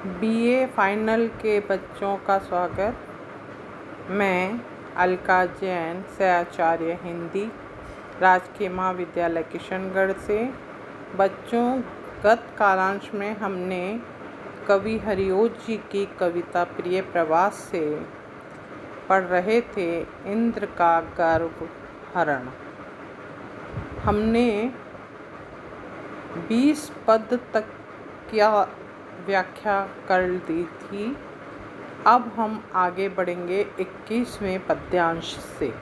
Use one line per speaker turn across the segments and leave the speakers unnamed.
BA final के बच्चों का स्वागत। मैं अलका जैन से आचार्य हिंदी राजकीय महाविद्यालय किशनगढ़ से। बच्चों, गत कालांश में हमने कवि हरिओत जी की कविता प्रिय प्रवास से पढ़ रहे थे इंद्र का गर्व हरण। हमने 20 पद तक क्या व्याख्या कर दी थी। अब हम आगे बढ़ेंगे 21वें पद्यांश से।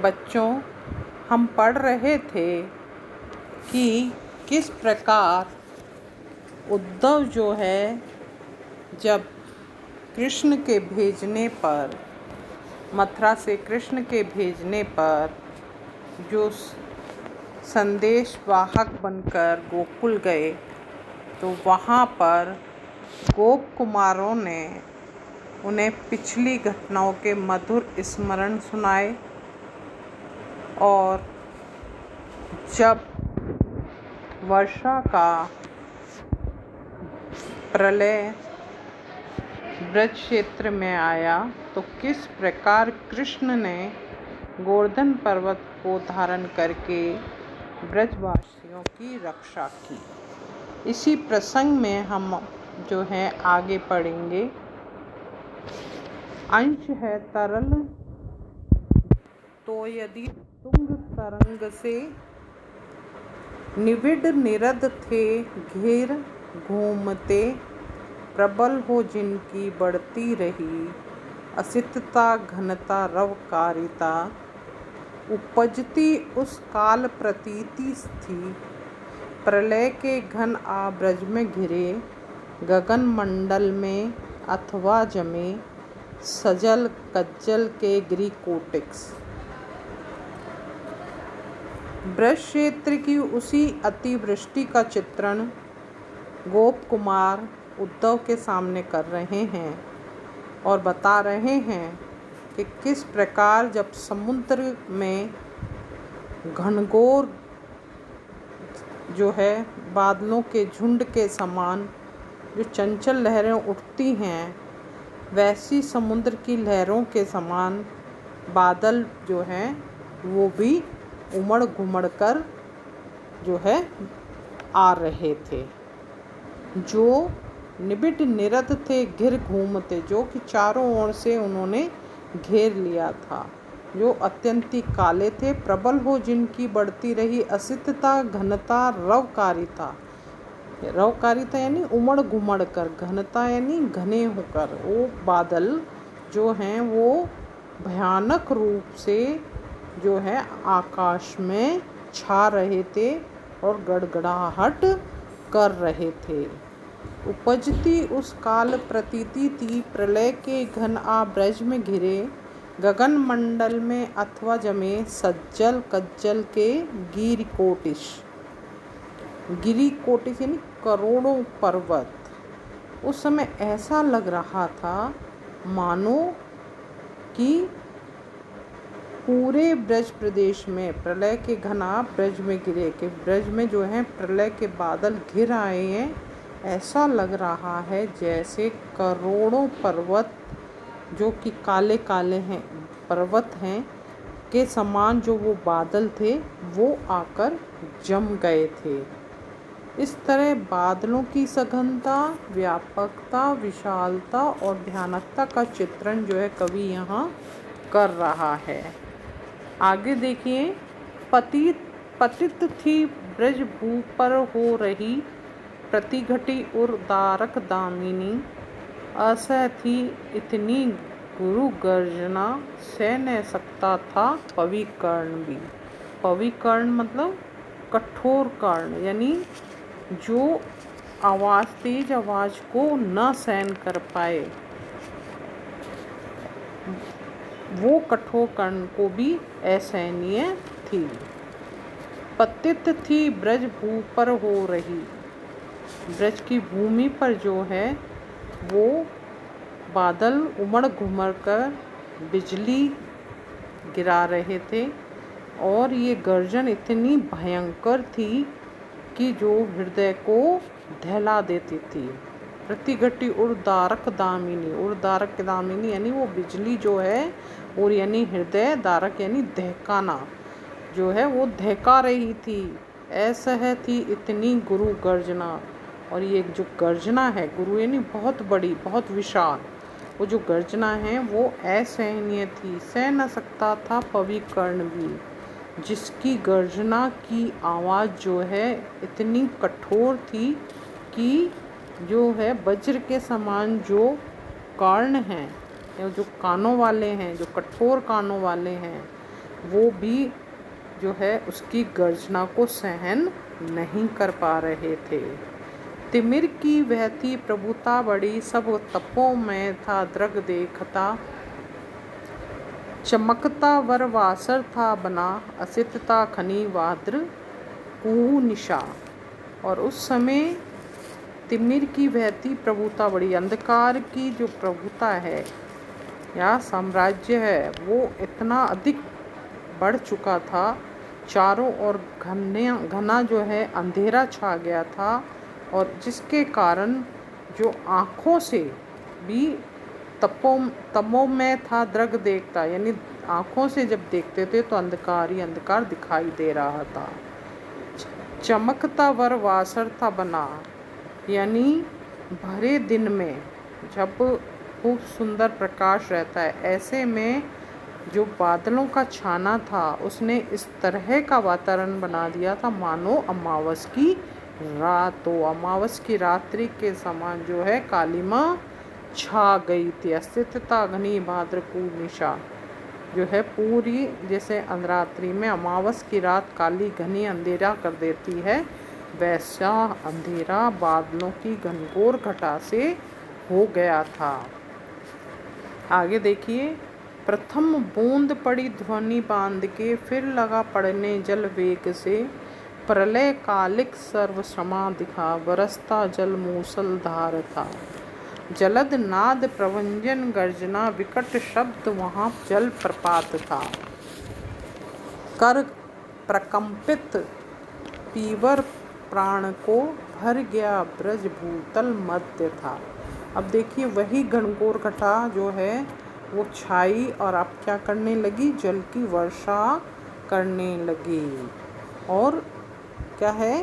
बच्चों, हम पढ़ रहे थे कि किस प्रकार उद्धव जो है जब कृष्ण के भेजने पर, मथुरा से कृष्ण के भेजने पर जो संदेश वाहक बनकर गोकुल गए, तो वहाँ पर गोप कुमारों ने उन्हें पिछली घटनाओं के मधुर स्मरण सुनाए और जब वर्षा का प्रलय ब्रज क्षेत्र में आया तो किस प्रकार कृष्ण ने गोवर्धन पर्वत को धारण करके ब्रजवासियों की रक्षा की। इसी प्रसंग में हम जो है आगे पढ़ेंगे। अंश है तरल तो यदि तुंग तरंग से, निविड़ निरद थे घेर घूमते, प्रबल हो जिनकी बढ़ती रही, असितता घनता रवकारिता, उपजती उस काल प्रतीति थी, प्रलय के घन आ ब्रज में घिरे, गगन मंडल में अथवा जमे, सजल कज्जल के गिरिकोटिक्स। ब्रज क्षेत्र की उसी अतिवृष्टि का चित्रण गोप कुमार उद्धव के सामने कर रहे हैं और बता रहे हैं कि किस प्रकार जब समुद्र में घनघोर जो है बादलों के झुंड के समान जो चंचल लहरें उठती हैं, वैसी समुद्र की लहरों के समान बादल जो हैं वो भी उमड़ घुमड़ कर जो है आ रहे थे, जो निबिड़ निरद थे घिर घूमते, जो कि चारों ओर से उन्होंने घेर लिया था, जो अत्यंत काले थे, प्रबल हो जिनकी बढ़ती रही, असितता घनता रवकारिता। रवकारिता यानी उमड़ घुमड़ कर, घनता यानी घने होकर, वो बादल जो हैं वो भयानक रूप से जो है आकाश में छा रहे थे और गड़गड़ाहट कर रहे थे। उपजती उस काल प्रतीति थी, प्रलय के घन आ ब्रज में घिरे, गगन मंडल में अथवा जमे, सज्जल कज्जल के गिरिकोटिश। गिरिकोटिश यानी करोड़ों पर्वत। उस समय ऐसा लग रहा था मानो कि पूरे ब्रज प्रदेश में प्रलय के घना ब्रज में गिरे, के ब्रज में जो है प्रलय के बादल घिर आए हैं। ऐसा लग रहा है जैसे करोड़ों पर्वत जो कि काले काले हैं पर्वत हैं के समान जो वो बादल थे वो आकर जम गए थे। इस तरह बादलों की सघनता, व्यापकता, विशालता और भयानकता का चित्रण जो है कवि यहाँ कर रहा है। आगे देखिए, पतित थी ब्रज भू पर हो रही, प्रतिघटी उर दारक दामिनी, असह थी इतनी गुरु गर्जना, सह न सकता था पविकर्ण भी। पविकर्ण मतलब कठोर कर्ण, यानी जो आवाज़, तेज आवाज़ को न सहन कर पाए, वो कठोर कर्ण को भी असहनीय थी। पतित थी ब्रज भू पर हो रही, ब्रज की भूमि पर जो है वो बादल उमड़ घुमड़ कर बिजली गिरा रहे थे और ये गर्जन इतनी भयंकर थी कि जो हृदय को दहला देती थी। प्रतिघटी उर्दारक दामिनी, उर्दारक दामिनी यानी वो बिजली जो है, और यानी हृदय दारक यानी दहकाना जो है वो दहका रही थी। ऐसह थी इतनी गुरु गर्जना, और ये जो गर्जना है, गुरु यानी बहुत बड़ी बहुत विशाल, वो जो गर्जना है वो असहनीय थी। सह न सकता था पवि कर्ण भी, जिसकी गर्जना की आवाज़ जो है इतनी कठोर थी कि जो है वज्र के समान जो कर्ण हैं, या जो कानों वाले हैं, जो कठोर कानों वाले हैं, वो भी जो है उसकी गर्जना को सहन नहीं कर पा रहे थे। तिमिर की वह थी प्रभुता बड़ी, सब तपों में था दृग देखता। चमकता वर वासर था बना, असितता खनी वाद्र कुहू निशा। और उस समय तिमिर की वह थी प्रभुता बड़ी, अंधकार की जो प्रभुता है या साम्राज्य है वो इतना अधिक बढ़ चुका था, चारों ओर घना जो है अंधेरा छा गया था, और जिसके कारण जो आँखों से भी तमों में था दृग देखता, यानी आँखों से जब देखते थे तो अंधकार ही अंधकार दिखाई दे रहा था। चमकता वर वासर था बना, यानी भरे दिन में जब खूब सुंदर प्रकाश रहता है, ऐसे में जो बादलों का छाना था उसने इस तरह का वातावरण बना दिया था मानो अमावस की रात, तो अमावस की रात्रि के समान जो है कालिमा छा गई थी। अस्तित्वता घनी भाद्र निशा, जो है पूरी जैसे रात्रि में अमावस की रात काली घनी अंधेरा कर देती है, वैसा अंधेरा बादलों की घनघोर घटा से हो गया था। आगे देखिए, प्रथम बूंद पड़ी ध्वनि बांध के, फिर लगा पड़ने जल वेग से। प्रलय कालिक सर्व समा दिखा, बरसता जल मूसलधार था। जलद नाद प्रभंजन गर्जना, विकट शब्द वहाँ जल प्रपात था। कर प्रकंपित पीवर प्राण को, भर गया ब्रज भूतल मध्य था। अब देखिए वही घनघोर घटा जो है वो छाई, और अब क्या करने लगी, जल की वर्षा करने लगी। और क्या है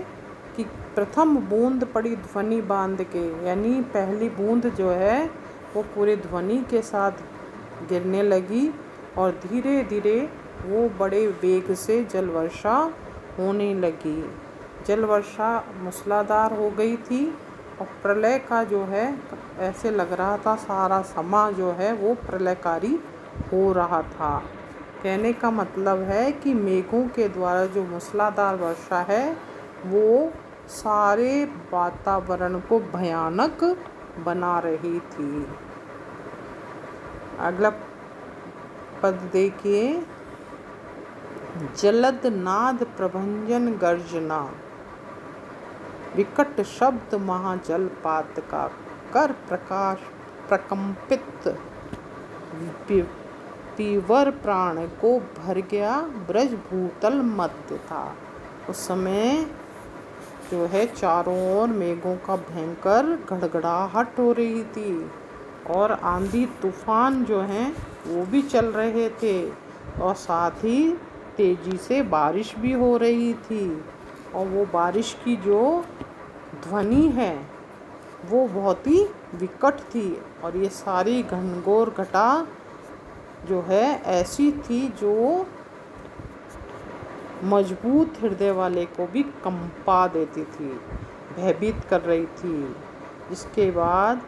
कि प्रथम बूंद पड़ी ध्वनि बांध के, यानी पहली बूंद जो है वो पूरे ध्वनि के साथ गिरने लगी, और धीरे धीरे वो बड़े वेग से जल वर्षा होने लगी। जल वर्षा मूसलाधार हो गई थी, और प्रलय का जो है ऐसे लग रहा था सारा समा जो है वो प्रलयकारी हो रहा था। कहने का मतलब है कि मेघों के द्वारा जो मूसलाधार वर्षा है वो सारे वातावरण को भयानक बना रही थी। अगला पद देखिए, जलद नाद प्रभंजन गर्जना, विकट शब्द महाजलपात का। कर प्रकाश प्रकंपित पीवर प्राण को, भर गया ब्रज भूतल मध्य था। उस समय जो है चारों ओर मेघों का भयंकर गड़गड़ाहट हो रही थी, और आंधी तूफान जो हैं वो भी चल रहे थे, और साथ ही तेजी से बारिश भी हो रही थी। और वो बारिश की जो ध्वनि है वो बहुत ही विकट थी, और ये सारी घनघोर घटा जो है ऐसी थी जो मजबूत हृदय वाले को भी कंपा देती थी, भयभीत कर रही थी। जिसके बाद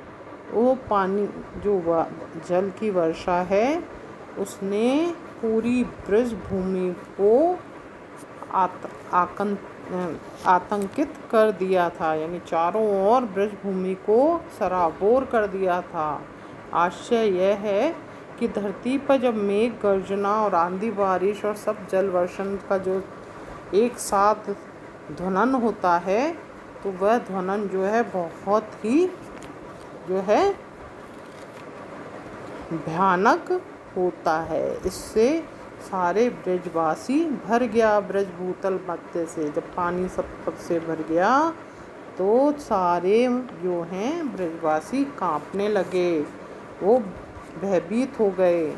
वो पानी जो जल की वर्षा है उसने पूरी ब्रज भूमि को आतंकित कर दिया था, यानी चारों ओर ब्रज भूमि को सराबोर कर दिया था। आश्चर्य यह है कि धरती पर जब मेघ गर्जना और आंधी बारिश और सब जल वर्षण का जो एक साथ ध्वनन होता है, तो वह ध्वनन जो है बहुत ही जो है भयानक होता है। इससे सारे ब्रजवासी भर गया ब्रज भूतल मध्य से, जब पानी सब से भर गया तो सारे जो हैं ब्रजवासी कांपने लगे, वो भयभीत हो गए।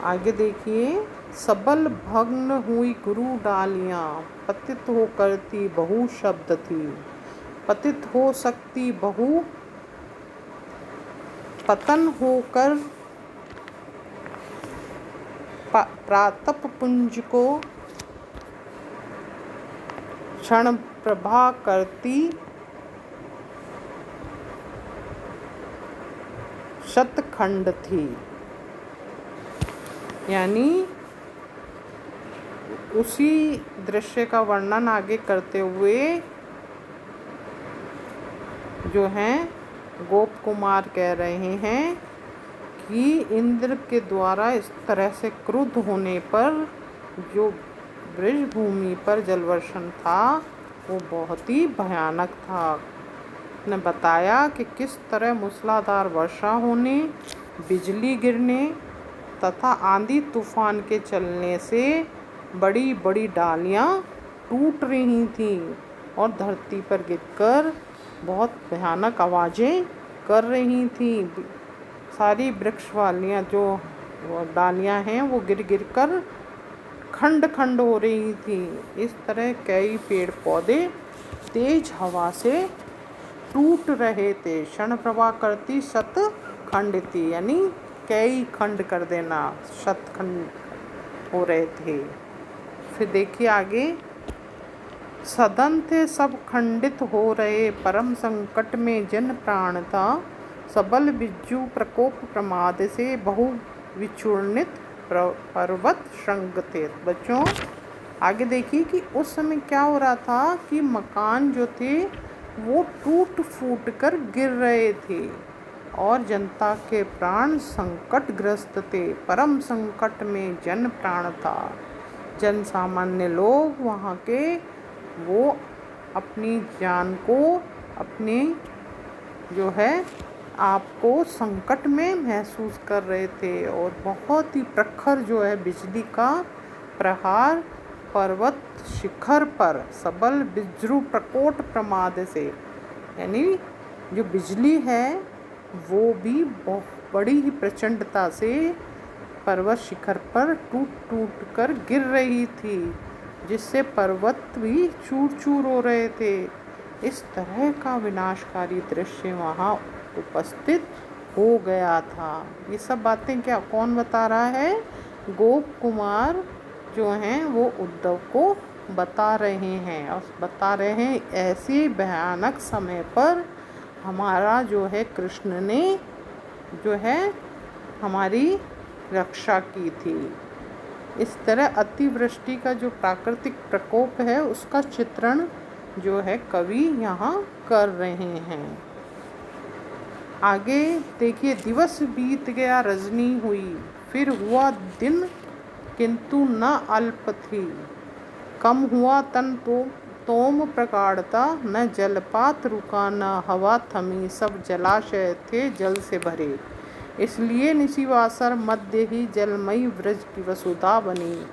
आगे देखिए, सबल भग्न हुई गुरु डालियाँ, पतित हो करती बहु शब्द थी। पतित हो सकती बहु, पतन होकर प्रातप पुंज को क्षण प्रभा करती शतखंड थी। यानी उसी दृश्य का वर्णन आगे करते हुए जो हैं गोप कुमार कह रहे हैं कि इंद्र के द्वारा इस तरह से क्रुद्ध होने पर जो ब्रजभूमि पर जलवर्षण था वो बहुत ही भयानक था। ने बताया कि किस तरह मूसलाधार वर्षा होने, बिजली गिरने तथा आंधी तूफान के चलने से बड़ी बड़ी डालियाँ टूट रही थीं और धरती पर गिरकर बहुत भयानक आवाज़ें कर रही थीं। सारी वृक्ष वालियाँ जो डालियाँ हैं वो गिर गिर कर खंड खंड हो रही थी। इस तरह कई पेड़ पौधे तेज हवा से टूट रहे थे। क्षण प्रभा करती शत खंड थी, यानी कई खंड कर देना, शतखंड हो रहे थे। फिर देखिए आगे, सदन थे सब खंडित हो रहे, परम संकट में जन प्राण था। सबल बिज्जू प्रकोप प्रमाद से बहु विचूर्णित पर्वत श्रृंग थे। बच्चों आगे देखिए कि उस समय क्या हो रहा था कि मकान जो थे वो टूट फूट कर गिर रहे थे और जनता के प्राण संकटग्रस्त थे। परम संकट में जन प्राण था। जन सामान्य लोग वहाँ के वो अपनी जान को, अपनी जो है आपको संकट में महसूस कर रहे थे और बहुत ही प्रखर जो है बिजली का प्रहार पर्वत शिखर पर सबल बिज्रू प्रकोट प्रमाद से, यानी जो बिजली है वो भी बहुत बड़ी ही प्रचंडता से पर्वत शिखर पर टूट टूट कर गिर रही थी, जिससे पर्वत भी चूर चूर हो रहे थे। इस तरह का विनाशकारी दृश्य वहाँ उपस्थित हो गया था। ये सब बातें क्या कौन बता रहा है? गोप कुमार जो हैं वो उद्धव को बता रहे हैं और बता रहे हैं ऐसे भयानक समय पर हमारा जो है कृष्ण ने जो है हमारी रक्षा की थी। इस तरह अतिवृष्टि का जो प्राकृतिक प्रकोप है उसका चित्रण जो है कवि यहाँ कर रहे हैं। आगे देखिए, दिवस बीत गया रजनी हुई, फिर हुआ दिन किंतु न अल्प थी। कम हुआ तन तो तोम प्रगाढ़ता, न जलपात रुका न हवा थमी, सब जलाशय थे जल से भरे। इसलिए निशिवासर मध्य ही जलमयी व्रज की वसुधा बनी,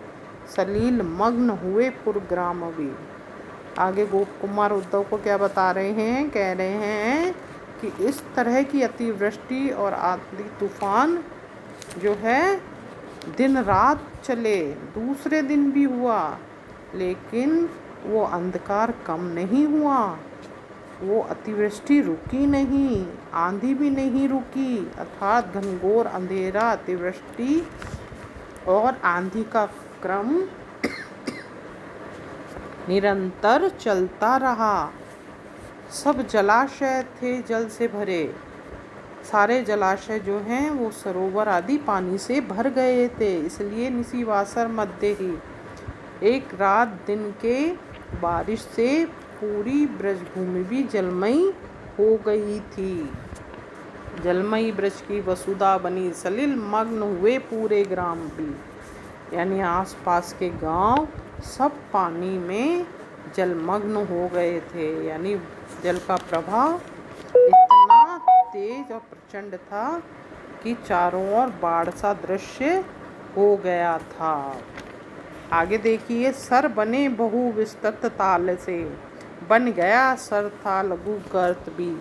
सलील मग्न हुए पुरग्राम भी। आगे गोप कुमार उद्धव को क्या बता रहे हैं? कह रहे हैं कि इस तरह की अतिवृष्टि और आंधी तूफान जो है दिन रात चले, दूसरे दिन भी हुआ, लेकिन वो अंधकार कम नहीं हुआ, वो अतिवृष्टि रुकी नहीं, आंधी भी नहीं रुकी। अर्थात घनघोर अंधेरा, अतिवृष्टि और आंधी का क्रम निरंतर चलता रहा। सब जलाशय थे जल से भरे, सारे जलाशय जो हैं वो सरोवर आदि पानी से भर गए थे। इसलिए निशिवासर मध्य ही एक रात दिन के बारिश से पूरी ब्रजभूमि भी जलमयी हो गई थी। जलमयी ब्रज की वसुधा बनी, सलिल मग्न हुए पूरे ग्राम भी, यानी आसपास के गांव सब पानी में जलमग्न हो गए थे। यानी जल का प्रवाह इतना तेज और प्रचंड था कि चारों ओर बाढ़ सा दृश्य हो गया था। आगे देखिए, सर बने बहु विस्तृत ताल से, बन गया सर था लघु गर्त भी,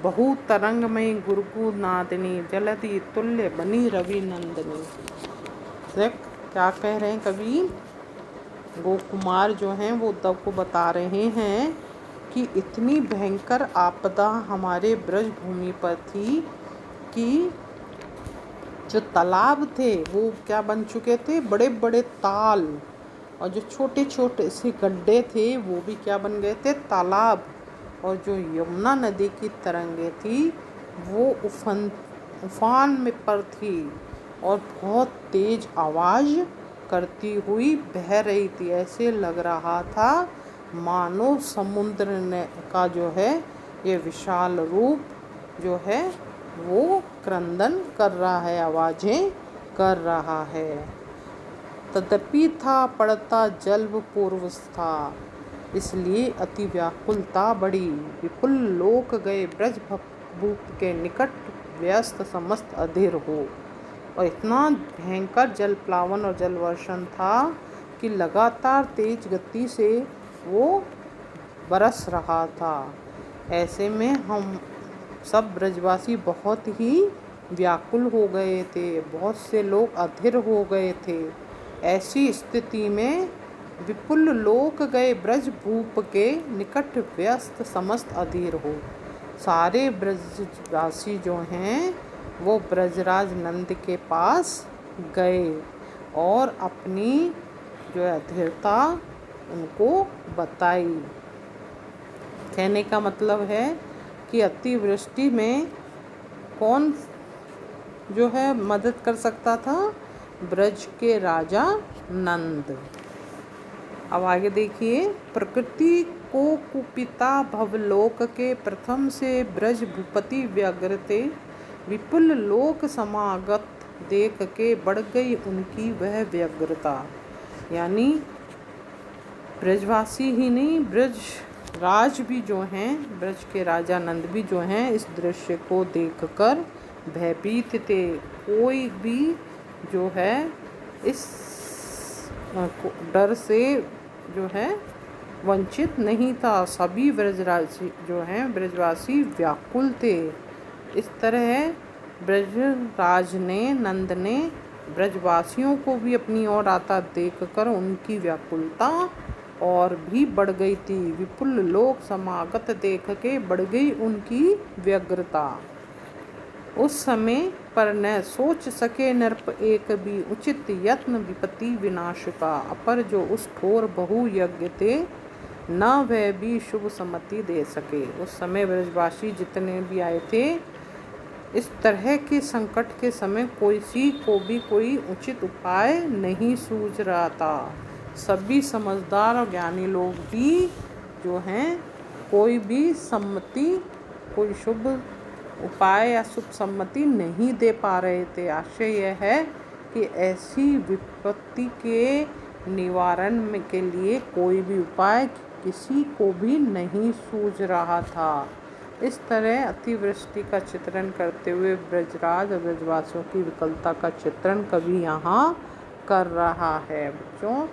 बहु तरंगमयी गुरुकु नादिनी, जलधि तुल्य बनी रवि नंदिनी। देख क्या कह रहे हैं कवि, गोप कुमार जो हैं वो उद्धव को बता रहे हैं कि इतनी भयंकर आपदा हमारे ब्रज भूमि पर थी कि जो तालाब थे वो क्या बन चुके थे, बड़े बड़े ताल, और जो छोटे छोटे से गड्ढे थे वो भी क्या बन गए थे, तालाब। और जो यमुना नदी की तरंगे थी वो उफान में पर थी और बहुत तेज आवाज़ करती हुई बह रही थी। ऐसे लग रहा था मानो समुद्र ने का जो है ये विशाल रूप जो है वो क्रंदन कर रहा है, आवाज़ें कर रहा है। तदपि था पड़ता जल्व पूर्वस्था, इसलिए अति व्याकुलता बढ़ी। विपुल लोक गए ब्रज भूप के निकट, व्यस्त समस्त अधीर हो। और इतना भयंकर जल प्लावन और जल वर्षण था कि लगातार तेज गति से वो बरस रहा था। ऐसे में हम सब ब्रजवासी बहुत ही व्याकुल हो गए थे, बहुत से लोग अधीर हो गए थे। ऐसी स्थिति में विपुल लोक गए ब्रज भूप के निकट, व्यस्त समस्त अधीर हो। सारे ब्रजवासी जो हैं वो ब्रजराज नंद के पास गए और अपनी जो है अधीरता उनको बताई। कहने का मतलब है कि अतिवृष्टि में कौन जो है मदद कर सकता था, ब्रज के राजा नंद। अब आगे देखिए, प्रकृति को कुपिता भवलोक के, प्रथम से ब्रज भूपति व्यग्रते, विपुल लोक समागत देख के बढ़ गई उनकी वह व्यग्रता। यानी ब्रजवासी ही नहीं, ब्रज राज भी जो हैं, ब्रज के राजा नंद भी जो हैं, इस दृश्य को देखकर भयभीत थे। कोई भी जो है इस डर से जो है वंचित नहीं था। सभी ब्रजराजी जो हैं ब्रजवासी व्याकुल थे। इस तरह ब्रजराज ने नंद ने ब्रजवासियों को भी अपनी ओर आता देखकर उनकी व्याकुलता और भी बढ़ गई थी। विपुल लोक समागत देख के बढ़ गई उनकी व्यग्रता। उस समय पर न सोच सके नृप एक भी, उचित यत्न विपत्ति विनाश का। अपर जो उस ठोर बहु यज्ञ थे, न वह भी शुभ सम्मति दे सके। उस समय ब्रजवासी जितने भी आए थे, इस तरह के संकट के समय किसी को भी कोई उचित उपाय नहीं सूझ रहा था। सभी समझदार और ज्ञानी लोग भी जो हैं कोई भी सम्मति, कोई शुभ उपाय या शुभ सम्मति नहीं दे पा रहे थे। आशय यह है कि ऐसी विपत्ति के निवारण के लिए कोई भी उपाय किसी को भी नहीं सूझ रहा था। इस तरह अतिवृष्टि का चित्रण करते हुए ब्रजराज और ब्रजवासियों की विकलता का चित्रण कवि यहाँ कर रहा है। बच्चों,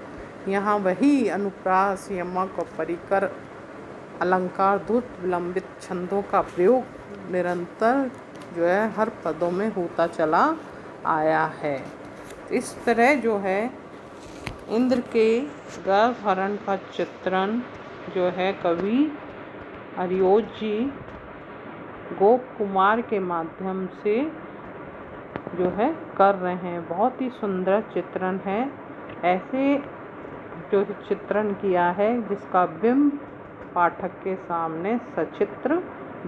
यहाँ वही अनुप्रास, यमक और परिकर, अलंकार, धुत, विलंबित छंदों का प्रयोग निरंतर जो है हर पदों में होता चला आया है। इस तरह जो है इंद्र के गर्भहरण का चित्रण जो है कवि अरियोज जी गोप कुमार के माध्यम से जो है कर रहे हैं। बहुत ही सुंदर चित्रण है। ऐसे जो चित्रण किया है जिसका बिंब पाठक के सामने सचित्र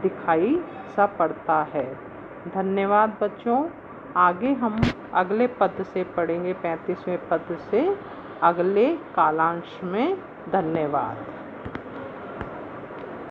दिखाई सा पड़ता है। धन्यवाद बच्चों। आगे हम अगले पद से पढ़ेंगे, 35वें पद से अगले कालांश में। धन्यवाद।